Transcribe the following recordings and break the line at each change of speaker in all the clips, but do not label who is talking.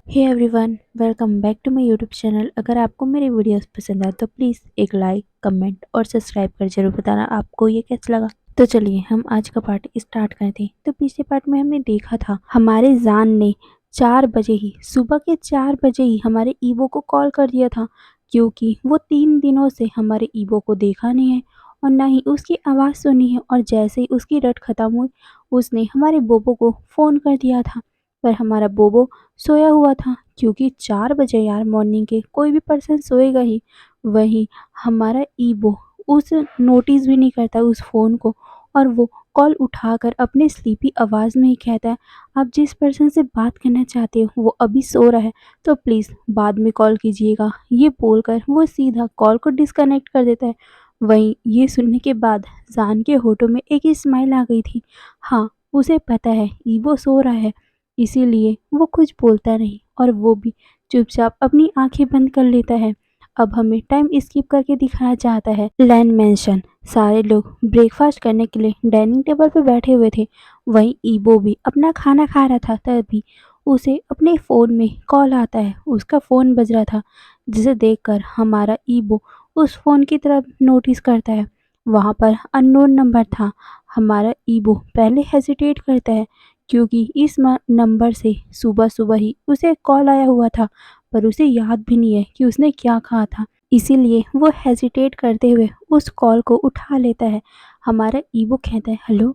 Hey everyone, welcome back to my YouTube channel. अगर आपको मेरे वीडियोस पसंद आए तो प्लीज़ एक लाइक, कमेंट और सब्सक्राइब कर जरूर बताना आपको ये कैसा लगा। तो चलिए हम आज का पार्ट स्टार्ट करते हैं। तो पिछले पार्ट में हमने देखा था हमारे जान ने 4 बजे ही, सुबह के 4 बजे ही हमारे ईवो को कॉल कर दिया था, क्योंकि वो 3 दिनों से हमारे ईवो को देखा नहीं है और ना ही उसकी आवाज़ सुनी है। और जैसे ही उसकी रट खत्म हुई, उसने हमारे बोबो को फ़ोन कर दिया था। पर हमारा बोबो सोया हुआ था, क्योंकि 4 बजे यार मॉर्निंग के कोई भी पर्सन सोएगा ही। वहीं हमारा ईबो उस नोटिस भी नहीं करता उस फ़ोन को, और वो कॉल उठाकर अपने स्लीपी आवाज़ में ही कहता है, आप जिस पर्सन से बात करना चाहते हो वो अभी सो रहा है, तो प्लीज़ बाद में कॉल कीजिएगा। ये बोलकर वो सीधा कॉल को डिस्कनेक्ट कर देता है। वहीं ये सुनने के बाद जान के होठों में एक ही स्माइल आ गई थी। हाँ, उसे पता है ईबो सो रहा है, इसीलिए वो कुछ बोलता नहीं और वो भी चुपचाप अपनी आंखें बंद कर लेता है। अब हमें टाइम स्किप करके दिखाया जाता है लैंड मैंशन। सारे लोग ब्रेकफास्ट करने के लिए डाइनिंग टेबल पर बैठे हुए थे। वहीं ईबो भी अपना खाना खा रहा था, तभी उसे अपने फ़ोन में कॉल आता है। उसका फ़ोन बज रहा था, जिसे देखकर हमारा ईबो उस फ़ोन की तरफ नोटिस करता है। वहाँ पर अननोन नंबर था। हमारा ईबो पहले हेजिटेट करता है, क्योंकि इस नंबर से सुबह-सुबह ही उसे कॉल आया हुआ था, पर उसे याद भी नहीं है कि उसने क्या कहा था। इसीलिए वो हेजिटेट करते हुए उस कॉल को उठा लेता है। हमारा ईवो कहता है हेलो,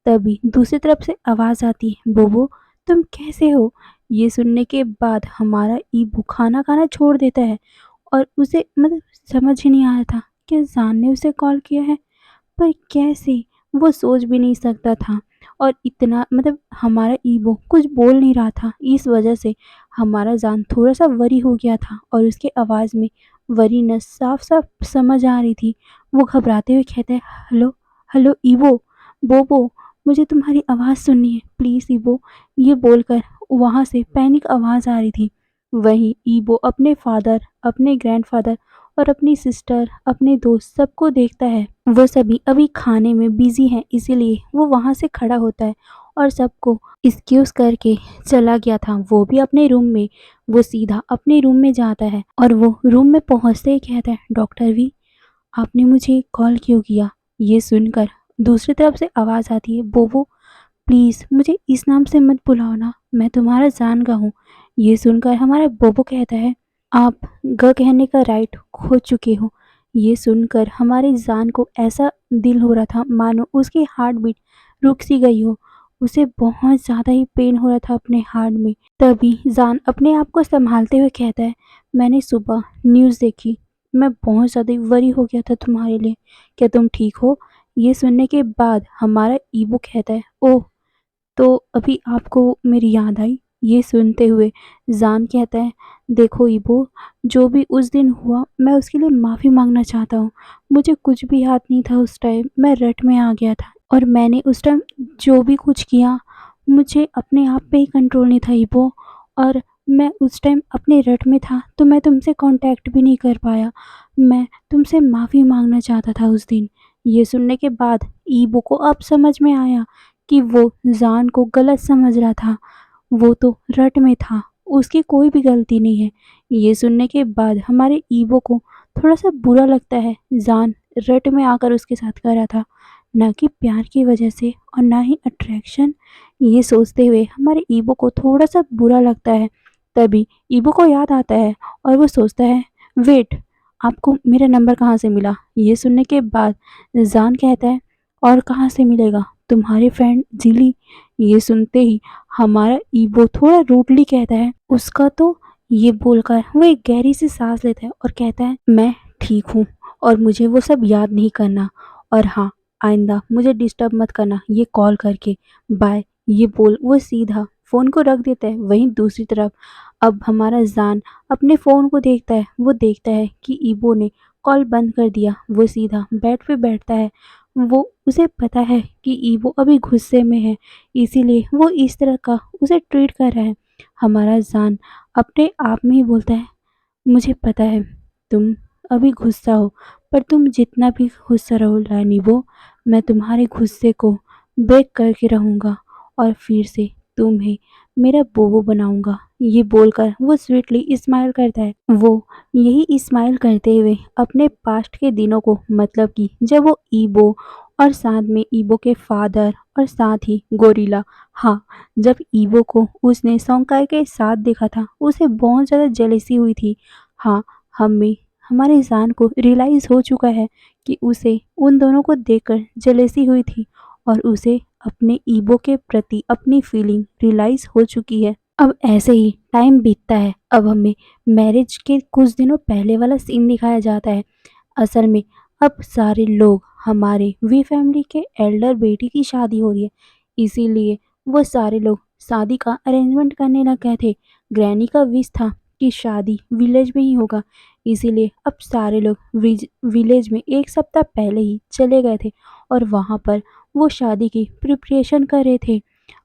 तभी दूसरी तरफ से आवाज़ आती है, बोबो तुम कैसे हो? ये सुनने के बाद हमारा ईवो खाना खाना छोड़ देता है, और उसे समझ ही नहीं आ रहा था कि जान ने उसे कॉल किया है, पर कैसे? वो सोच भी नहीं सकता था। और इतना हमारा ईवो कुछ बोल नहीं रहा था। इस वजह से हमारा जान थोड़ा-सा वरी हो गया था, और उसके आवाज़ में वरीनेस साफ-साफ समझ आ रही थी। वो घबराते हुए कहता है, हेलो, हेलो ईवो, बोबो, मुझे तुम्हारी आवाज़ सुननी है, प्लीज़ ईवो। ये बोलकर वहाँ से पैनिक आवाज़ आ रही थी। वहीं ईवो अपने फादर, अपने ग्रैंडफ़ादर और अपनी सिस्टर, अपने दोस्त सबको देखता है। वो सभी अभी खाने में बिज़ी हैं, इसीलिए वो वहाँ से खड़ा होता है और सबको एक्सक्यूज़ करके चला गया था। वो भी अपने रूम में, वो सीधा अपने रूम में जाता है और वो रूम में पहुँचते ही कहता है, डॉक्टर वी, आपने मुझे कॉल क्यों किया? ये सुनकर दूसरी तरफ से आवाज़ आती है, बोबो प्लीज़ मुझे इस नाम से मत बुलाओ ना, मैं तुम्हारा जान का हूँ। ये सुनकर हमारा बोबो कहता है, आप ग कहने का राइट खो चुके हो। ये सुनकर हमारी जान को ऐसा दिल हो रहा था मानो उसकी हार्ट बीट रुक सी गई हो। उसे बहुत ज़्यादा ही पेन हो रहा था अपने हार्ट में। तभी जान अपने आप को संभालते हुए कहता है, मैंने सुबह न्यूज़ देखी, मैं बहुत ज़्यादा वरी हो गया था तुम्हारे लिए, क्या तुम ठीक हो? ये सुनने के बाद हमारा ईबो कहता है, ओह तो अभी आपको मेरी याद आई? ये सुनते हुए जान कहता है, देखो इबो, जो भी उस दिन हुआ मैं उसके लिए माफ़ी मांगना चाहता हूँ। मुझे कुछ भी याद नहीं था उस टाइम, मैं रट में आ गया था और मैंने उस टाइम जो भी कुछ किया, मुझे अपने आप पे ही कंट्रोल नहीं था इबो। और मैं उस टाइम अपने रट में था, तो मैं तुमसे कांटेक्ट भी नहीं कर पाया। मैं तुमसे माफ़ी मांगना चाहता था उस दिन। ये सुनने के बाद ईबो को अब समझ में आया कि वो जान को गलत समझ रहा था। वो तो रट में था, उसकी कोई भी गलती नहीं है। ये सुनने के बाद हमारे ईवो को थोड़ा-सा बुरा लगता है, जान रट में आकर उसके साथ कर रहा था, ना कि प्यार की वजह से और ना ही अट्रैक्शन। ये सोचते हुए हमारे ईवो को थोड़ा-सा बुरा लगता है। तभी ईवो को याद आता है और वो सोचता है, वेट, आपको मेरा नंबर कहाँ से मिला? ये सुनने के बाद जान कहता है, और कहाँ से मिलेगा? तुम्हारे फ्रेंड जिली। ये सुनते ही हमारा ईवो थोड़ा रूडली कहता है, उसका तो। ये बोलकर वो एक गहरी सी सांस लेता है और कहता है, मैं ठीक हूँ और मुझे वो सब याद नहीं करना, और हाँ, आइंदा मुझे डिस्टर्ब मत करना ये कॉल करके, बाय। ये बोल वो सीधा फ़ोन को रख देता है। वहीं दूसरी तरफ अब हमारा जान अपने फ़ोन को देखता है। वो देखता है कि ईवो ने कॉल बंद कर दिया। वो सीधा बेड पे बैठता है। वो उसे पता है कि ईवो अभी गुस्से में है, इसीलिए वो इस तरह का उसे ट्रीट कर रहा है। हमारा जान अपने आप में ही बोलता है, मुझे पता है तुम अभी गुस्सा हो, पर तुम जितना भी गुस्सा रहो लानिवो, मैं तुम्हारे गुस्से को ब्रेक करके रहूँगा और फिर से तुम्हें मेरा बोबो बनाऊंगा। ये बोलकर वो स्वीटली स्माइल करता है। वो यही स्माइल करते हुए अपने पास्ट के दिनों को, मतलब कि जब वो ईबो और साथ में ईबो के फादर और साथ ही गोरिल्ला, हाँ, जब ईबो को उसने सोंकाई के साथ देखा था उसे बहुत ज़्यादा जेलसी हुई थी। हाँ, हमें हमारे इंसान को रियलाइज़ हो चुका है कि उसे उन दोनों को देखकर जेलसी हुई थी और उसे अपने ईबो के प्रति अपनी फीलिंग रियलाइज़ हो चुकी है। अब ऐसे ही टाइम बीतता है। अब हमें मैरिज के कुछ दिनों पहले वाला सीन दिखाया जाता है। असल में अब सारे लोग, हमारे वी फैमिली के एल्डर बेटी की शादी हो रही है, इसीलिए वो सारे लोग शादी का अरेंजमेंट करने लग गए थे। ग्रैनी का विश था कि शादी विलेज में ही होगा, इसीलिए अब सारे लोग विलेज में एक सप्ताह पहले ही चले गए थे और वहाँ पर वो शादी की प्रिपरेशन कर रहे थे।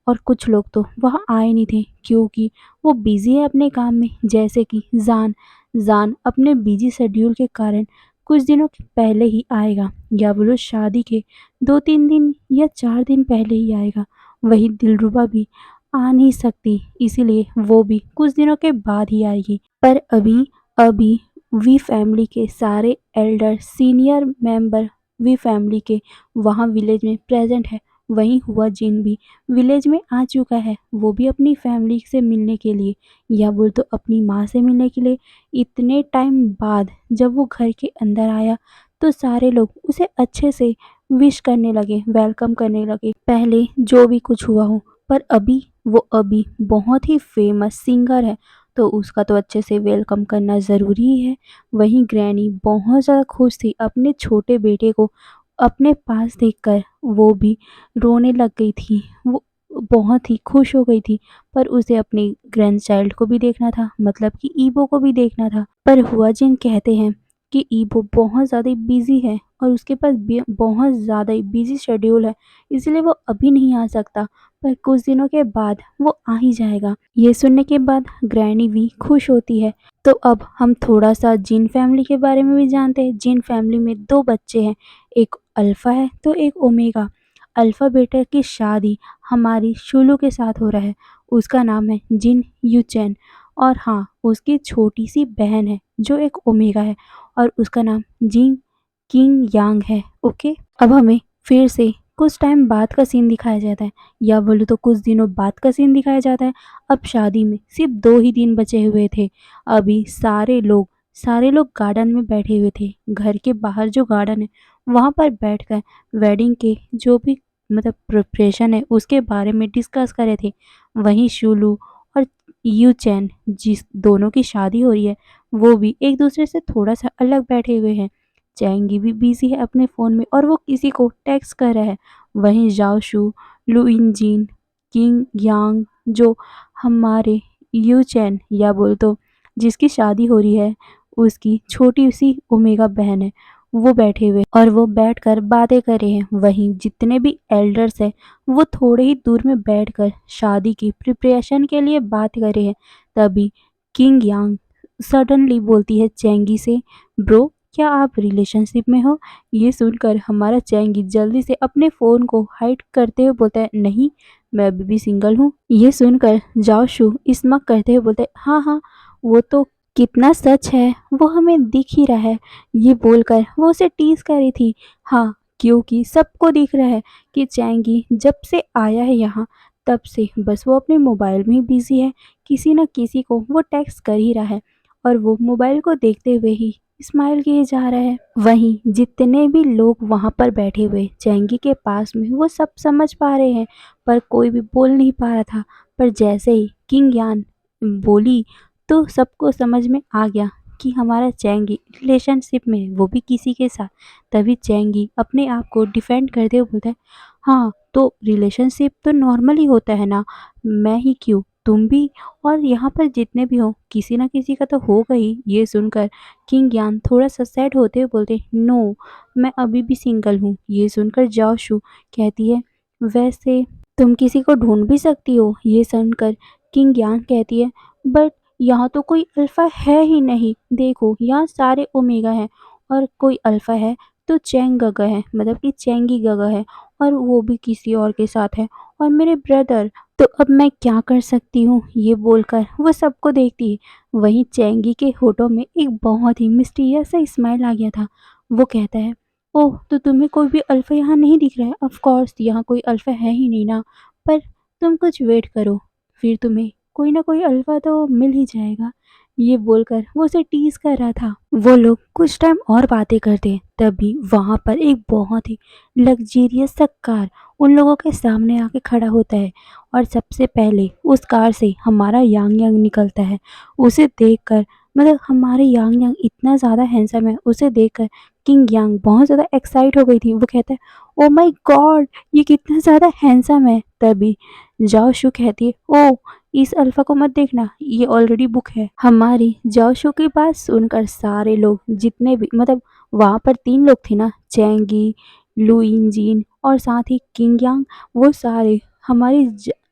और कुछ लोग तो वहाँ आए नहीं थे क्योंकि वो बिजी है अपने काम में, जैसे कि जान जान अपने बिजी शेड्यूल के कारण कुछ दिनों के पहले ही आएगा, या बोलो शादी के 2-3 दिन या 4 दिन पहले ही आएगा। वही दिलरुबा भी आ नहीं सकती, इसीलिए वो भी कुछ दिनों के बाद ही आएगी। पर अभी अभी वी फैमिली के सारे elder senior member we family के वहाँ विलेज में प्रेजेंट है। वहीं हुआ जिन भी विलेज में आ चुका है, वो भी अपनी फैमिली से मिलने के लिए, या बोल तो अपनी माँ से मिलने के लिए। इतने टाइम बाद जब वो घर के अंदर आया तो सारे लोग उसे अच्छे से विश करने लगे, वेलकम करने लगे, पहले जो भी कुछ हुआ हो। पर अभी वो अभी बहुत ही फेमस सिंगर है, तो उसका तो अच्छे से वेलकम करना ज़रूरी ही है। वहीं ग्रैनी बहुत ज़्यादा खुश थी अपने छोटे बेटे को अपने पास देखकर, वो भी रोने लग गई थी। वो बहुत ही खुश हो गई थी, पर उसे अपने ग्रैंडचाइल्ड को भी देखना था, मतलब कि ईबो को भी देखना था। पर हुआ जिन कहते हैं कि ईबो बहुत ज़्यादा बिजी है और उसके पास बहुत ज़्यादा ही बिजी शेड्यूल है, इसलिए वो अभी नहीं आ सकता, पर कुछ दिनों के बाद वो आ ही जाएगा। ये सुनने के बाद ग्रैनी भी खुश होती है। तो अब हम थोड़ा सा जिन फैमिली के बारे में भी जानते हैं। जिन फैमिली में 2 बच्चे हैं, एक अल्फ़ा है तो एक ओमेगा। अल्फ़ा बेटे की शादी हमारी शुलू के साथ हो रहा है, उसका नाम है जिन यूचेन। और हाँ, उसकी छोटी सी बहन है जो एक ओमेगा है और उसका नाम जिन किंग यांग है। ओके, अब हमें फिर से कुछ टाइम बाद का सीन दिखाया जाता है, या बोलो तो कुछ दिनों बाद का सीन दिखाया जाता है। अब शादी में सिर्फ 2 ही दिन बचे हुए थे। अभी सारे लोग गार्डन में बैठे हुए थे। घर के बाहर जो गार्डन है वहाँ पर बैठकर वेडिंग के जो भी, मतलब प्रिपरेशन है उसके बारे में डिस्कस कर रहे थे। वहीं शुलू और यू चैन, जिस दोनों की शादी हो रही है, वो भी एक दूसरे से थोड़ा सा अलग बैठे हुए हैं। चैंगी भी बिजी है अपने फ़ोन में और वो किसी को टेक्स्ट कर रहा है। वहीं जाओ शू, लू इंजिन, किंग यांग, जो हमारे यू चैन, या बोल तो जिसकी शादी हो रही है, उसकी छोटी सी ओमेगा बहन है, वो बैठे हुए और वो बैठकर बातें कर रहे हैं। वहीं जितने भी एल्डर्स हैं वो थोड़े ही दूर में बैठकर शादी की प्रिपरेशन के लिए बात कर रहे हैं। तभी किंग यांग सडनली बोलती है चैंगी से, ब्रो क्या आप रिलेशनशिप में हो? ये सुनकर हमारा चैंगी जल्दी से अपने फ़ोन को हाइड करते हुए बोलता है, नहीं, मैं अभी भी सिंगल हूँ। ये सुनकर जाओ शू स्मक करते हुए बोलते हैं, हाँ हाँ, वो तो कितना सच है, वो हमें दिख ही रहा है। ये बोलकर वो उसे टीज कर रही थी। हाँ, क्योंकि सबको दिख रहा है कि चैंगी जब से आया है यहाँ, तब से बस वो अपने मोबाइल में ही बिजी है, किसी न किसी को वो टेक्स्ट कर ही रहा है और वो मोबाइल को देखते हुए ही स्माइल किए जा रहा है। वहीं जितने भी लोग वहाँ पर बैठे हुए चैंगी के पास में, वो सब समझ पा रहे हैं, पर कोई भी बोल नहीं पा रहा था। पर जैसे ही किंग यान बोली तो सबको समझ में आ गया कि हमारा चैंगी रिलेशनशिप में है, वो भी किसी के साथ। तभी चैंगी अपने आप को डिफेंड करते हुए बोलता है, हाँ तो रिलेशनशिप तो नॉर्मली होता है ना, मैं ही क्यों, तुम भी, और यहाँ पर जितने भी हो किसी ना किसी का तो होगा ही। ये सुनकर किंग यान थोड़ा सा सैड होते हुए बोलते, नो, मैं अभी भी सिंगल हूँ। ये सुनकर जाओ शू कहती है, वैसे तुम किसी को ढूंढ भी सकती हो। ये सुनकर किंग यान कहती है, बट यहाँ तो कोई अल्फ़ा है ही नहीं, देखो यहाँ सारे ओमेगा हैं और कोई अल्फ़ा है तो चैंग गगा है, मतलब कि चैंगी गगा है, और वो भी किसी और के साथ है। और मेरे ब्रदर तो अब मैं क्या कर सकती हूँ, ये बोलकर वो सबको देखती है। वहीं चैंगी के होठों में एक बहुत ही मिस्टीरियस सा स्माइल आ गया था। वो कहता है, ओह, तो तुम्हें कोई भी अल्फा यहाँ नहीं दिख रहा है? ऑफ कोर्स यहाँ कोई अल्फा है ही नहीं ना। पर तुम कुछ वेट करो, फिर तुम्हें कोई ना कोई अल्फा तो मिल ही जाएगा। ये बोलकर वो उसे टीज कर रहा था। वो लोग कुछ टाइम और बातें करते, तभी वहां पर एक बहुत ही लग्जेरियस सा कार उन लोगों के सामने आके खड़ा होता है। और सबसे पहले उस कार से हमारा यांग यांग निकलता है। उसे देखकर, मतलब हमारे यांग यांग इतना ज़्यादा हैंडसम है, उसे देखकर किंग यांग बहुत ज़्यादा एक्साइट हो गई थी। वो कहता है, ओ माय गॉड, ये कितना ज़्यादा हैंडसम है। तभी जाओ शू कहती है, ओ, इस अल्फा को मत देखना, ये ऑलरेडी बुक है। हमारी जाओ शू की बात सुनकर सारे लोग, जितने भी, मतलब वहाँ पर 3 लोग थे ना, चैंगी, लुइन जीन और साथ ही किंग यांग, वो सारे हमारी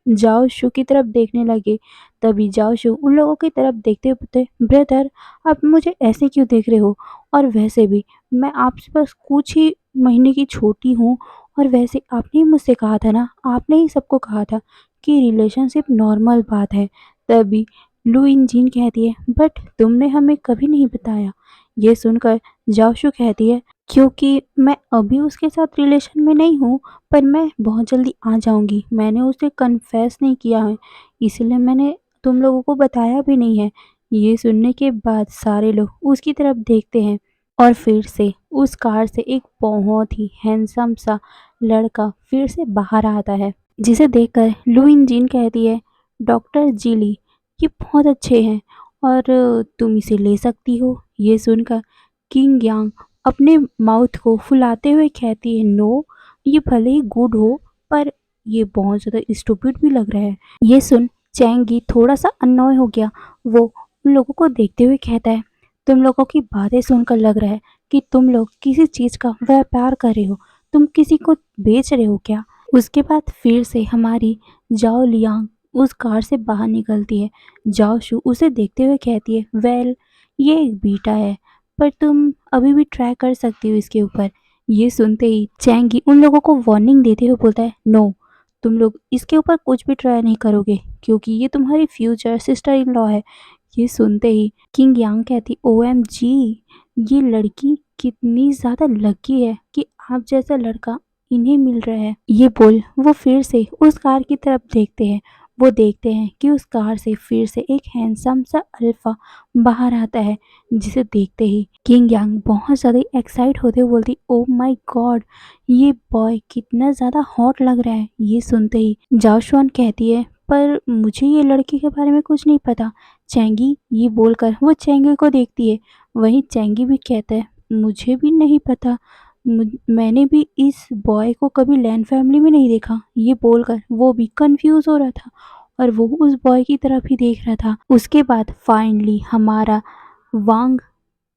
जाओ शू की तरफ देखने लगे। तभी जाओ शू उन लोगों की तरफ देखते हुए बोलते, ब्रदर, आप मुझे ऐसे क्यों देख रहे हो? और वैसे भी मैं आपसे बस कुछ ही महीने की छोटी हूँ। और वैसे आपने ही मुझसे कहा था ना, आपने ही सबको कहा था कि रिलेशनशिप नॉर्मल बात है। तभी लू इंजीन कहती है, बट तुमने हमें कभी नहीं बताया। ये सुनकर जाओशु कहती है, क्योंकि मैं अभी उसके साथ रिलेशन में नहीं हूँ, पर मैं बहुत जल्दी आ जाऊंगी। मैंने उसे कन्फेस नहीं किया है, इसलिए मैंने तुम लोगों को बताया भी नहीं है। ये सुनने के बाद सारे लोग उसकी तरफ देखते हैं और फिर से उस कार से एक बहुत ही हैंडसम सा लड़का फिर से बाहर आता है, जिसे देखकर लुइन जीन कहती है, डॉक्टर जीली, ये बहुत अच्छे हैं और तुम इसे ले सकती हो। ये सुनकर किंग यांग अपने माउथ को फुलाते हुए कहती है, नो, ये भले ही गुड हो, पर ये बहुत ज़्यादा स्टूपिड भी लग रहा है। ये सुन चैंगी थोड़ा सा अननॉय हो गया। वो उन लोगों को देखते हुए कहता है, तुम लोगों की बातें सुनकर लग रहा है कि तुम लोग किसी चीज़ का व्यापार कर रहे हो। तुम किसी को बेच रहे हो क्या? उसके बाद फिर से हमारी जाओ लियांग उस कार से बाहर निकलती है। जाओ शू उसे देखते हुए कहती है, वेल, ये एक बीटा है, पर तुम अभी भी ट्राई कर सकती हो इसके ऊपर। ये सुनते ही चैंगी उन लोगों को वार्निंग देते हुए बोलता है, नो, तुम लोग इसके ऊपर कुछ भी ट्राई नहीं करोगे, क्योंकि ये तुम्हारी फ्यूचर सिस्टर इन लॉ है। ये सुनते ही किंग यांग कहती, OMG, ये लड़की कितनी ज़्यादा लकी है कि आप जैसा लड़का इन्हें मिल रहा है। ये बोल वो फिर से उस कार की तरफ देखते हैं। वो देखते हैं कि उस कार से फिर से एक हैंडसम सा अल्फा बाहर आता है, जिसे देखते ही किंग यांग बहुत ज़्यादा एक्साइट होते हुए बोलती, ओ माय गॉड, ये बॉय कितना ज़्यादा हॉट लग रहा है। ये सुनते ही जाओ शुआन कहती है, पर मुझे ये लड़की के बारे में कुछ नहीं पता, चैंगी। ये बोलकर वो चैंगी को देखती है। वहीं चैंगी भी कहता है, मुझे भी नहीं पता, मैंने भी इस बॉय को कभी लैंड फैमिली में नहीं देखा। ये बोलकर वो भी कंफ्यूज हो रहा था और वो उस बॉय की तरफ ही देख रहा था। उसके बाद फाइनली हमारा वांग,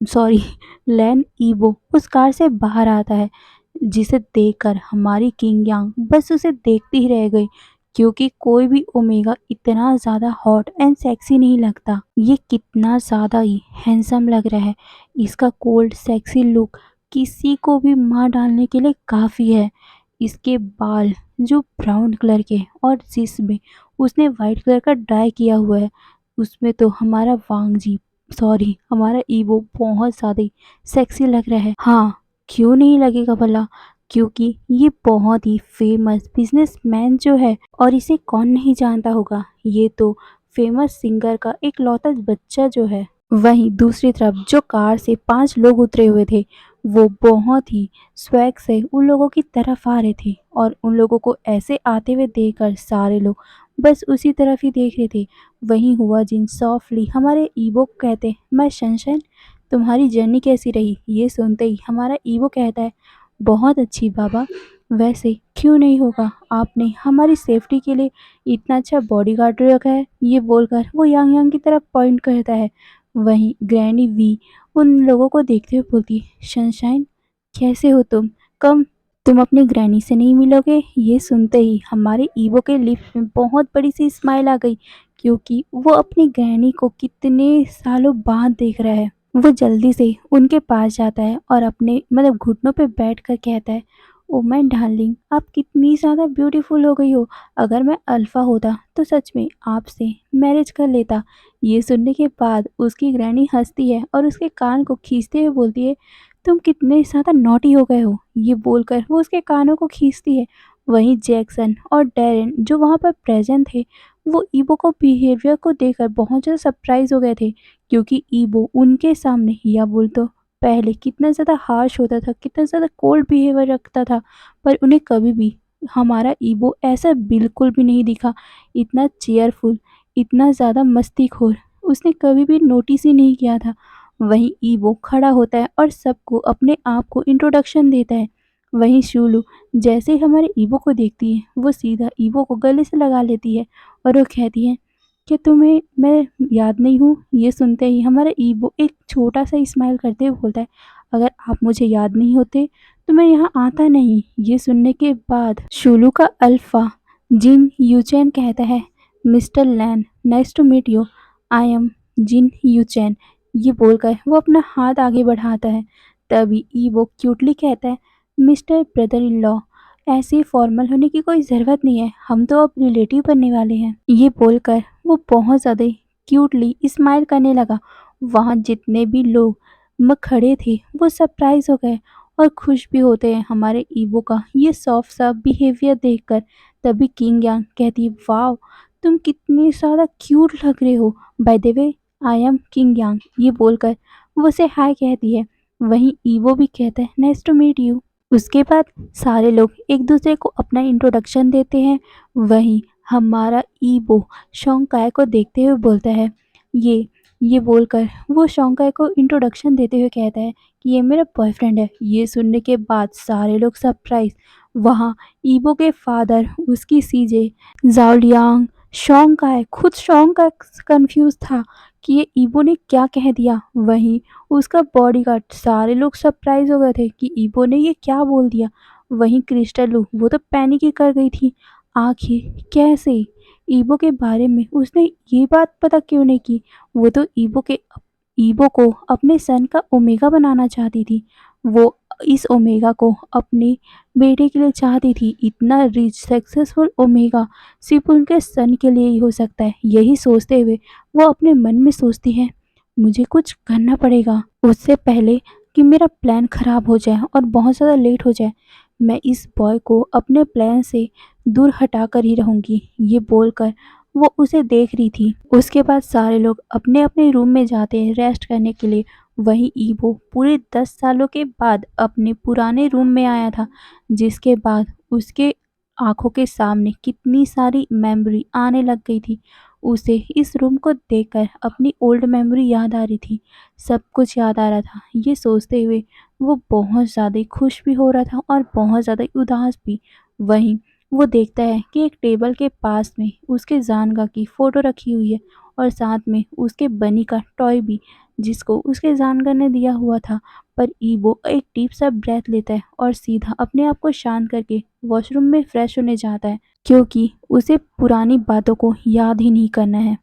सॉरी, लैन ईबो उस कार से बाहर आता है, जिसे देखकर हमारी किंग यांग बस उसे देखती ही रह गई, क्योंकि कोई भी ओमेगा इतना ज़्यादा हॉट एंड सेक्सी नहीं लगता। ये कितना ज़्यादा ही हैंडसम लग रहा है। इसका कोल्ड सेक्सी लुक किसी को भी मार डालने के लिए काफ़ी है। इसके बाल जो ब्राउन कलर के और जिसमें उसने वाइट कलर का डाई किया हुआ है, उसमें तो हमारा वांग जी, सॉरी, हमारा ईवो बहुत ज़्यादा ही सेक्सी लग रहा है। हाँ, क्यों नहीं लगेगा भला, क्योंकि ये बहुत ही फेमस बिजनेसमैन जो है, और इसे कौन नहीं जानता होगा, ये तो फेमस सिंगर का एक लौता बच्चा जो है। वहीं दूसरी तरफ जो कार से 5 लोग उतरे हुए थे, वो बहुत ही स्वैग से उन लोगों की तरफ आ रहे थे, और उन लोगों को ऐसे आते हुए देखकर सारे लोग बस उसी तरफ ही देख रहे थे। वहीं हुआ जिन सॉफ्टली हमारे ईवो को कहते, मैं शनशाइन, तुम्हारी जर्नी कैसी रही? ये सुनते ही हमारा ईवो कहता है, बहुत अच्छी बाबा, वैसे क्यों नहीं होगा, आपने हमारी सेफ्टी के लिए इतना अच्छा बॉडीगार्ड रखा है। ये बोलकर वो यांग यांग की तरफ पॉइंट करता है। वहीं ग्रैनी वी उन लोगों को देखते हुए बोलती, सनशाइन, कैसे हो तुम? कम, तुम अपनी ग्रैनी से नहीं मिलोगे? ये सुनते ही हमारे ईवो के लिप्स में बहुत बड़ी सी स्माइल आ गई, क्योंकि वो अपनी ग्रैनी को कितने सालों बाद देख रहा है। वो जल्दी से उनके पास जाता है और अपने, मतलब घुटनों पे बैठ कर कहता है, ओह माय डार्लिंग, आप कितनी ज़्यादा ब्यूटीफुल हो गई हो। अगर मैं अल्फ़ा होता तो सच में आपसे मैरिज कर लेता। ये सुनने के बाद उसकी ग्रैनी हँसती है और उसके कान को खींचते हुए बोलती है, तुम कितने ज़्यादा नॉटी हो गए हो। ये बोलकर वो उसके कानों को खींचती है। वहीं जैक्सन और डैरेन जो वहाँ पर प्रेज़ेंट थे, वो ईबो को बिहेवियर को देखकर बहुत ज़्यादा सरप्राइज़ हो गए थे, क्योंकि ईबो उनके सामने या बोल तो पहले कितना ज़्यादा हार्श होता था, कितना ज़्यादा कोल्ड बिहेवियर रखता था, पर उन्हें कभी भी हमारा ईबो ऐसा बिल्कुल भी नहीं दिखा। इतना चीयरफुल, इतना ज़्यादा मस्तीखोर, उसने कभी भी नोटिस ही नहीं किया था। वहीं ईबो खड़ा होता है और सबको अपने आप को इंट्रोडक्शन देता है। वहीं शूलू जैसे ही हमारे ईबो को देखती है, वो सीधा ईबो को गले से लगा लेती है और वो कहती है, क्या तुम्हें मैं याद नहीं हूँ? ये सुनते ही हमारा ईबो एक छोटा-सा स्माइल करते हुए बोलता है, अगर आप मुझे याद नहीं होते, तो मैं यहाँ आता नहीं। ये सुनने के बाद शूलू का अल्फा जिन यूचैन कहता है, Mister Lan, nice to meet you. I am Jin Yuchan. ये बोलकर वो अपना हाथ आगे बढ़ाता है। तभी ईबो क्यूटली कहता है, मिस्टर ब्रदर इन लॉ, ऐसे फॉर्मल होने की कोई ज़रूरत नहीं है, हम तो अब रिलेटिव बनने वाले हैं। ये बोलकर वो बहुत ज़्यादा क्यूटली स्माइल करने लगा। वहाँ जितने भी लोग खड़े थे वो सरप्राइज हो गए और खुश भी होते हैं हमारे ईबो का ये सॉफ्ट सा बिहेवियर देखकर। तभी किंग यांग कहती है, वाह, तुम कितनी ज़्यादा क्यूट लग रहे हो। By the way, I am King Yang. ये बोलकर वो उसे हाय कहती है। वहीं ईवो भी कहता है, नाइस टू मीट यू। उसके बाद सारे लोग एक दूसरे को अपना इंट्रोडक्शन देते हैं। वहीं हमारा ईबो शोंकाय को देखते हुए बोलता है, ये बोलकर वो शोंकाय को इंट्रोडक्शन देते हुए कहता है कि ये मेरा बॉयफ्रेंड है। ये सुनने के बाद सारे लोग सरप्राइज। वहाँ ईबो के फादर, उसकी सीजे, ज़ाओलियांग, शोंकाय, खुद शोंकाय कंफ्यूज था कि ये ईबो ने क्या कह दिया। वहीं उसका बॉडीगार्ड, सारे लोग सरप्राइज हो गए थे कि ईबो ने ये क्या बोल दिया। वहीं क्रिस्टलू वो तो पैनिक ही कर गई थी। आखिर कैसे ईबो के बारे में उसने ये बात पता क्यों नहीं की। वो तो ईबो को अपने सन का ओमेगा बनाना चाहती थी। वो इस ओमेगा को अपने बेटे के लिए चाहती थी। इतना रिच सक्सेसफुल ओमेगा सिर्फ उनके सन के लिए ही हो सकता है। यही सोचते हुए वो अपने मन में सोचती है, मुझे कुछ करना पड़ेगा उससे पहले कि मेरा प्लान खराब हो जाए और बहुत ज़्यादा लेट हो जाए। मैं इस बॉय को अपने प्लान से दूर हटा कर ही रहूँगी। ये बोलकर वो उसे देख रही थी। उसके बाद सारे लोग अपने अपने रूम में जाते हैं रेस्ट करने के लिए। वहीं ईबो पूरे 10 सालों के बाद अपने पुराने रूम में आया था, जिसके बाद उसके आंखों के सामने कितनी सारी मेमोरी आने लग गई थी। उसे इस रूम को देखकर अपनी ओल्ड मेमोरी याद आ रही थी। सब कुछ याद आ रहा था। ये सोचते हुए वो बहुत ज़्यादा खुश भी हो रहा था और बहुत ज़्यादा उदास भी। वहीं वो देखता है कि एक टेबल के पास में उसके जानगा की फ़ोटो रखी हुई है और साथ में उसके बनी का टॉय भी, जिसको उसके जानगा ने दिया हुआ था। पर ईबो एक डीप सा ब्रेथ लेता है और सीधा अपने आप को शांत करके वॉशरूम में फ्रेश होने जाता है, क्योंकि उसे पुरानी बातों को याद ही नहीं करना है।